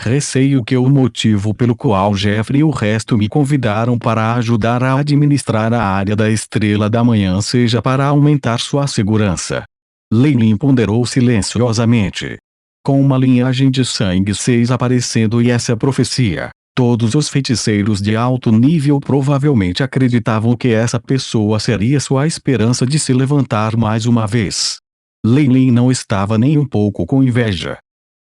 Receio que o motivo pelo qual Jeffrey e o resto me convidaram para ajudar a administrar a área da Estrela da Manhã seja para aumentar sua segurança. Leilin ponderou silenciosamente. Com uma linhagem de sangue 6 aparecendo e essa profecia, todos os feiticeiros de alto nível provavelmente acreditavam que essa pessoa seria sua esperança de se levantar mais uma vez. Leilin não estava nem um pouco com inveja.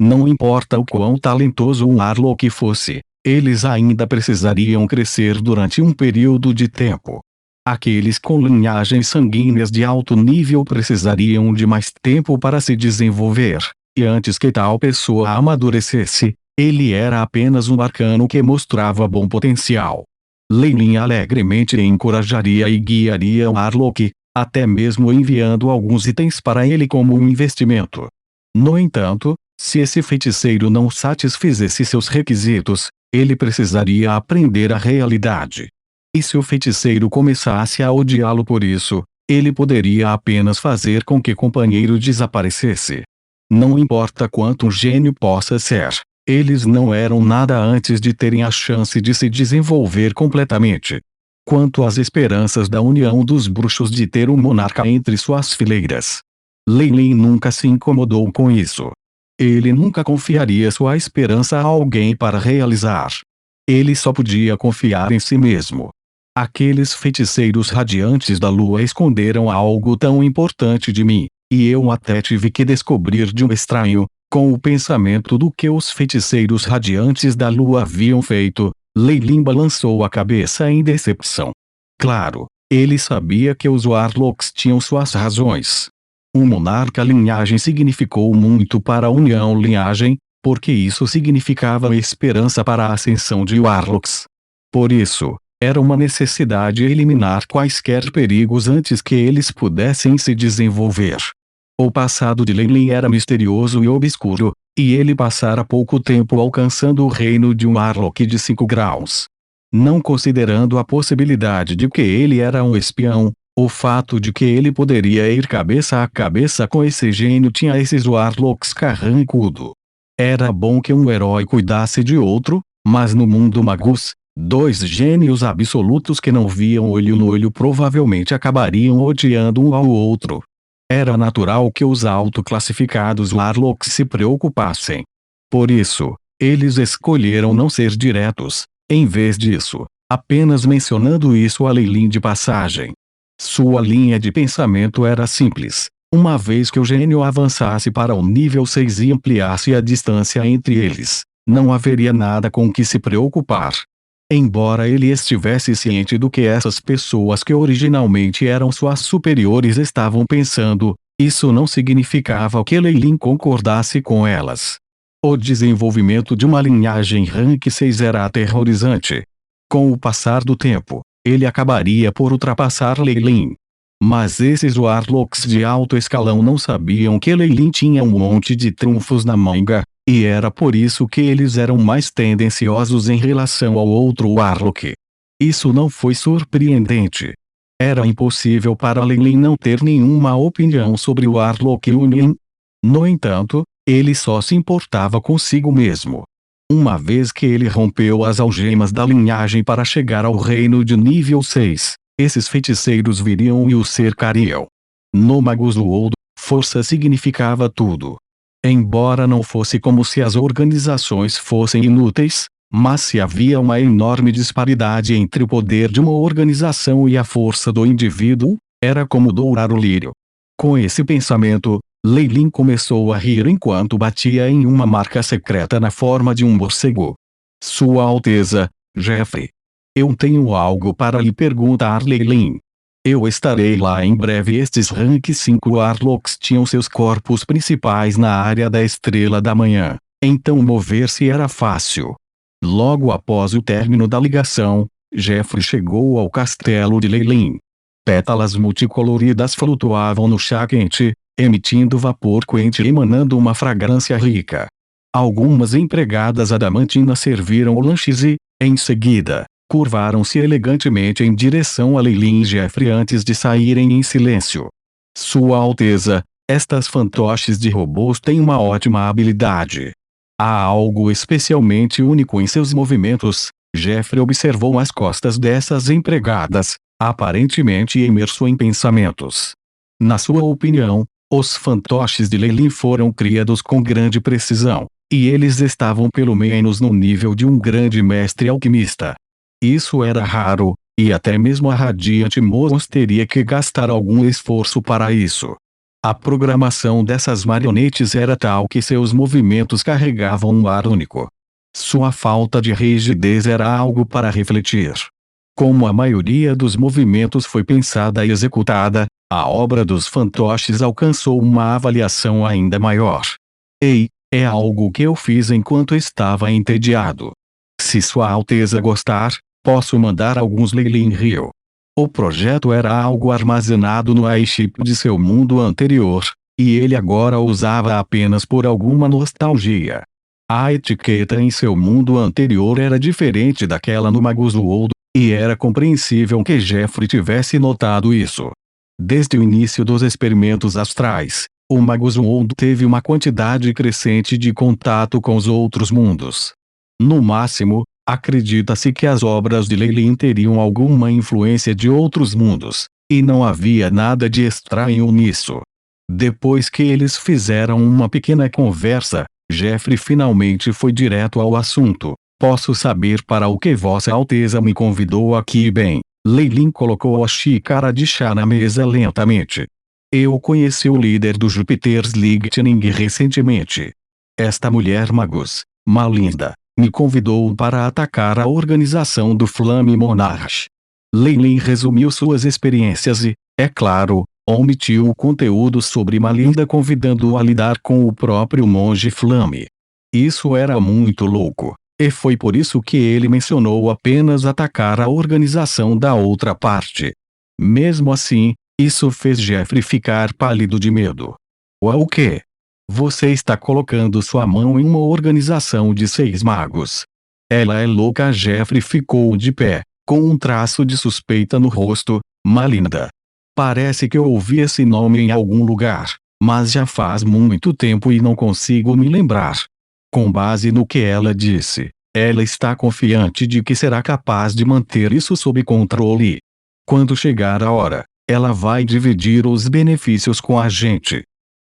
Não importa o quão talentoso um Warlock fosse, eles ainda precisariam crescer durante um período de tempo. Aqueles com linhagens sanguíneas de alto nível precisariam de mais tempo para se desenvolver, e antes que tal pessoa amadurecesse, ele era apenas um arcano que mostrava bom potencial. Leilin alegremente encorajaria e guiaria o Warlock, até mesmo enviando alguns itens para ele como um investimento. No entanto, se esse feiticeiro não satisfizesse seus requisitos, ele precisaria aprender a realidade. E se o feiticeiro começasse a odiá-lo por isso, ele poderia apenas fazer com que o companheiro desaparecesse. Não importa quanto um gênio possa ser, eles não eram nada antes de terem a chance de se desenvolver completamente. Quanto às esperanças da União dos Bruxos de ter um monarca entre suas fileiras, Leilin nunca se incomodou com isso. Ele nunca confiaria sua esperança a alguém para realizar. Ele só podia confiar em si mesmo. Aqueles feiticeiros radiantes da lua esconderam algo tão importante de mim, e eu até tive que descobrir de um estranho, com o pensamento do que os feiticeiros radiantes da lua haviam feito. Leilin balançou a cabeça em decepção. Claro, ele sabia que os Warlocks tinham suas razões. Um monarca linhagem significou muito para a União Linhagem, porque isso significava esperança para a ascensão de Warlocks. Por isso, era uma necessidade eliminar quaisquer perigos antes que eles pudessem se desenvolver. O passado de Leilin era misterioso e obscuro, e ele passara pouco tempo alcançando o reino de um Warlock de 5 graus. Não considerando a possibilidade de que ele era um espião, o fato de que ele poderia ir cabeça a cabeça com esse gênio tinha esses Warlocks carrancudo. Era bom que um herói cuidasse de outro, mas no mundo Magus, 2 gênios absolutos que não viam olho no olho provavelmente acabariam odiando um ao outro. Era natural que os autoclassificados Warlocks se preocupassem. Por isso, eles escolheram não ser diretos, em vez disso, apenas mencionando isso a Leilin de passagem. Sua linha de pensamento era simples. Uma vez que o gênio avançasse para o nível 6 e ampliasse a distância entre eles, não haveria nada com que se preocupar. Embora ele estivesse ciente do que essas pessoas que originalmente eram suas superiores estavam pensando, isso não significava que Leilin concordasse com elas. O desenvolvimento de uma linhagem Rank 6 era aterrorizante. Com o passar do tempo, ele acabaria por ultrapassar Leilin. Mas esses Warlocks de alto escalão não sabiam que Leilin tinha um monte de trunfos na manga, e era por isso que eles eram mais tendenciosos em relação ao outro Warlock. Isso não foi surpreendente. Era impossível para Leilin não ter nenhuma opinião sobre o Warlock Union. No entanto, ele só se importava consigo mesmo. Uma vez que ele rompeu as algemas da linhagem para chegar ao reino de nível 6, esses feiticeiros viriam e o cercariam. No Magus World, força significava tudo. Embora não fosse como se as organizações fossem inúteis, mas se havia uma enorme disparidade entre o poder de uma organização e a força do indivíduo, era como dourar o lírio. Com esse pensamento, Leilin começou a rir enquanto batia em uma marca secreta na forma de um morcego. Sua Alteza, Jeffrey. Eu tenho algo para lhe perguntar, Leilin. Eu estarei lá em breve. Estes Rank 5 Warlocks tinham seus corpos principais na área da Estrela da Manhã, então mover-se era fácil. Logo após o término da ligação, Jeffrey chegou ao castelo de Leilin. Pétalas multicoloridas flutuavam no chá quente, emitindo vapor quente e emanando uma fragrância rica. Algumas empregadas adamantinas serviram o lanches e, em seguida, curvaram-se elegantemente em direção a Leilin e Jeffrey antes de saírem em silêncio. Sua Alteza, estas fantoches de robôs têm uma ótima habilidade. Há algo especialmente único em seus movimentos. Jeffrey observou as costas dessas empregadas, aparentemente imerso em pensamentos. Na sua opinião, os fantoches de Leilin foram criados com grande precisão, e eles estavam pelo menos no nível de um grande mestre alquimista. Isso era raro, e até mesmo a Radiante Mons teria que gastar algum esforço para isso. A programação dessas marionetes era tal que seus movimentos carregavam um ar único. Sua falta de rigidez era algo para refletir. Como a maioria dos movimentos foi pensada e executada, a obra dos fantoches alcançou uma avaliação ainda maior. Ei, é algo que eu fiz enquanto estava entediado. Se Sua Alteza gostar, posso mandar alguns Leilin Rio. O projeto era algo armazenado no iChip de seu mundo anterior, e ele agora o usava apenas por alguma nostalgia. A etiqueta em seu mundo anterior era diferente daquela no Magus World, e era compreensível que Jeffrey tivesse notado isso. Desde o início dos experimentos astrais, o Magus World teve uma quantidade crescente de contato com os outros mundos. No máximo, acredita-se que as obras de Leilin teriam alguma influência de outros mundos, e não havia nada de estranho nisso. Depois que eles fizeram uma pequena conversa, Jeffrey finalmente foi direto ao assunto. Posso saber para o que Vossa Alteza me convidou aqui? Bem, Leilin colocou a xícara de chá na mesa lentamente. Eu conheci o líder do Jupiter's Lightning recentemente. Esta mulher Magus, Malinda, me convidou para atacar a organização do Flame Monarch. Leilin resumiu suas experiências e, é claro, omitiu o conteúdo sobre Malinda convidando-o a lidar com o próprio monge Flame. Isso era muito louco, e foi por isso que ele mencionou apenas atacar a organização da outra parte. Mesmo assim, isso fez Jeffrey ficar pálido de medo. O quê? Você está colocando sua mão em uma organização de 6 magos. Ela é louca. Jeffrey ficou de pé, com um traço de suspeita no rosto. Malinda. Parece que eu ouvi esse nome em algum lugar, mas já faz muito tempo e não consigo me lembrar. Com base no que ela disse, ela está confiante de que será capaz de manter isso sob controle. Quando chegar a hora, ela vai dividir os benefícios com a gente.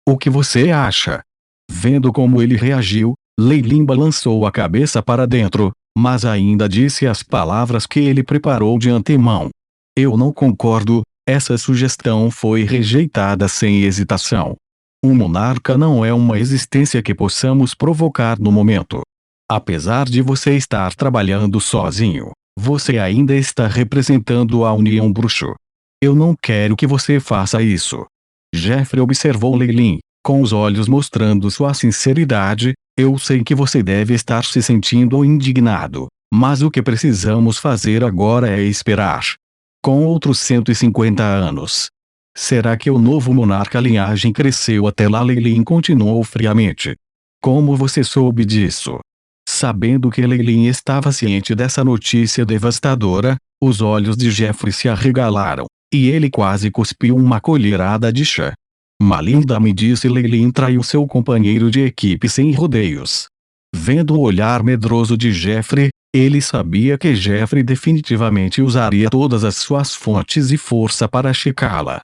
O que você acha? Vendo como ele reagiu, Leilin balançou a cabeça para dentro, mas ainda disse as palavras que ele preparou de antemão. Eu não concordo. Essa sugestão foi rejeitada sem hesitação. Um monarca não é uma existência que possamos provocar no momento. Apesar de você estar trabalhando sozinho, você ainda está representando a União Bruxo. Eu não quero que você faça isso. Jeffrey observou Leilin, com os olhos mostrando sua sinceridade. Eu sei que você deve estar se sentindo indignado, mas o que precisamos fazer agora é esperar. Com outros 150 anos. Será que o novo monarca linhagem cresceu até lá? Leilin continuou friamente. Como você soube disso? Sabendo que Leilin estava ciente dessa notícia devastadora, os olhos de Jeffrey se arregalaram, e ele quase cuspiu uma colherada de chá. Malinda me disse. Leilin traiu seu companheiro de equipe sem rodeios. Vendo o olhar medroso de Jeffrey, ele sabia que Jeffrey definitivamente usaria todas as suas fontes e força para checá-la.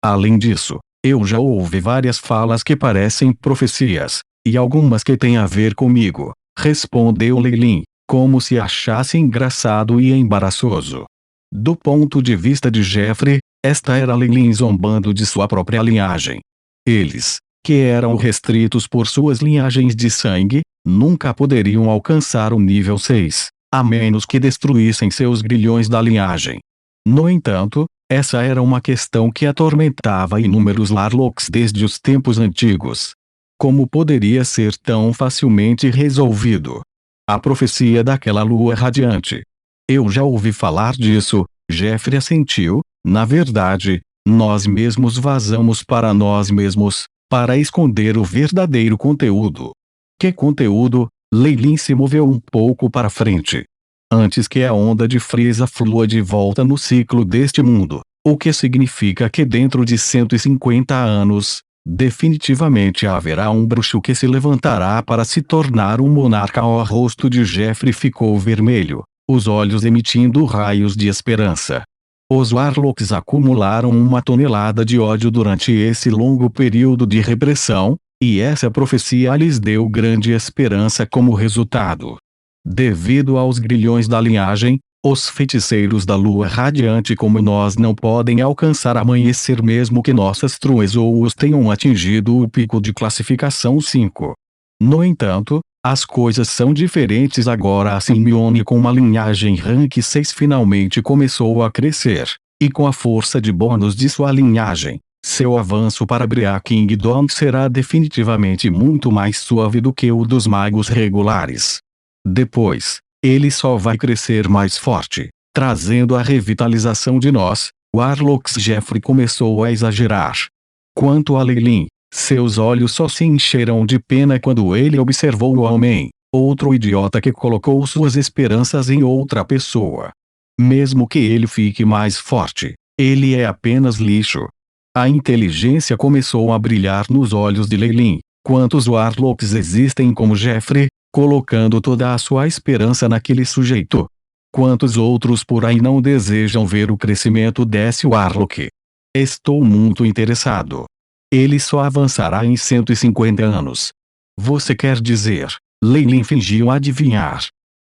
Além disso, eu já ouvi várias falas que parecem profecias, e algumas que têm a ver comigo, respondeu Leilin, como se achasse engraçado e embaraçoso. Do ponto de vista de Jeffrey, esta era Leilin zombando de sua própria linhagem. Eles, que eram restritos por suas linhagens de sangue, nunca poderiam alcançar o nível 6, a menos que destruíssem seus grilhões da linhagem. No entanto, essa era uma questão que atormentava inúmeros Larlocks desde os tempos antigos. Como poderia ser tão facilmente resolvido? A profecia daquela lua radiante. Eu já ouvi falar disso. Jeffrey assentiu. Na verdade, nós mesmos vazamos para nós mesmos, para esconder o verdadeiro conteúdo. Que conteúdo? Leilin se moveu um pouco para frente. Antes que a onda de Frieza flua de volta no ciclo deste mundo, o que significa que dentro de 150 anos, Definitivamente haverá um bruxo que se levantará para se tornar um monarca. O rosto de Jeffrey ficou vermelho, os olhos emitindo raios de esperança. Os Warlocks acumularam uma tonelada de ódio durante esse longo período de repressão, e essa profecia lhes deu grande esperança como resultado. Devido aos grilhões da linhagem, os feiticeiros da lua radiante como nós não podem alcançar amanhecer mesmo que nossas Truezouls tenham atingido o pico de classificação 5. No entanto, as coisas são diferentes agora. A Simeone com uma linhagem rank 6 finalmente começou a crescer, e com a força de bônus de sua linhagem, seu avanço para Briar Kingdom será definitivamente muito mais suave do que o dos magos regulares. Depois, ele só vai crescer mais forte, trazendo a revitalização de nós, Warlocks. Jeffrey começou a exagerar. Quanto a Leilin, seus olhos só se encheram de pena quando ele observou o homem, outro idiota que colocou suas esperanças em outra pessoa. Mesmo que ele fique mais forte, ele é apenas lixo. A inteligência começou a brilhar nos olhos de Leilin. Quantos Warlocks existem como Jeffrey, colocando toda a sua esperança naquele sujeito? Quantos outros por aí não desejam ver o crescimento desse Warlock? Estou muito interessado. Ele só avançará em 150 anos. Você quer dizer? Leilin fingiu adivinhar.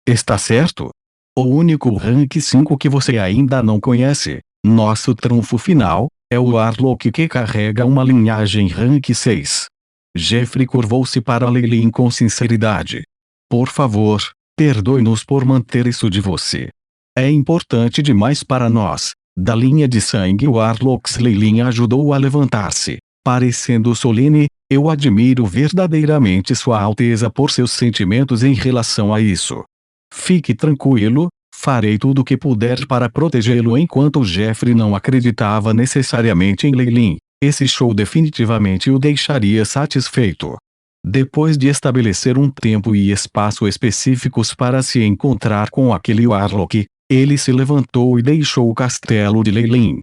Está certo? O único rank 5 que você ainda não conhece, nosso trunfo final, é o Warlock que carrega uma linhagem rank 6. Jeffrey curvou-se para Leilin com sinceridade. Por favor, perdoe-nos por manter isso de você. É importante demais para nós. Da linha de sangue Warlocks. Leilin ajudou a levantar-se, parecendo solene. Eu admiro verdadeiramente Sua Alteza por seus sentimentos em relação a isso. Fique tranquilo, farei tudo o que puder para protegê-lo. Enquanto Jeffrey não acreditava necessariamente em Leilin, esse show definitivamente o deixaria satisfeito. Depois de estabelecer um tempo e espaço específicos para se encontrar com aquele Warlock, ele se levantou e deixou o castelo de Leilin.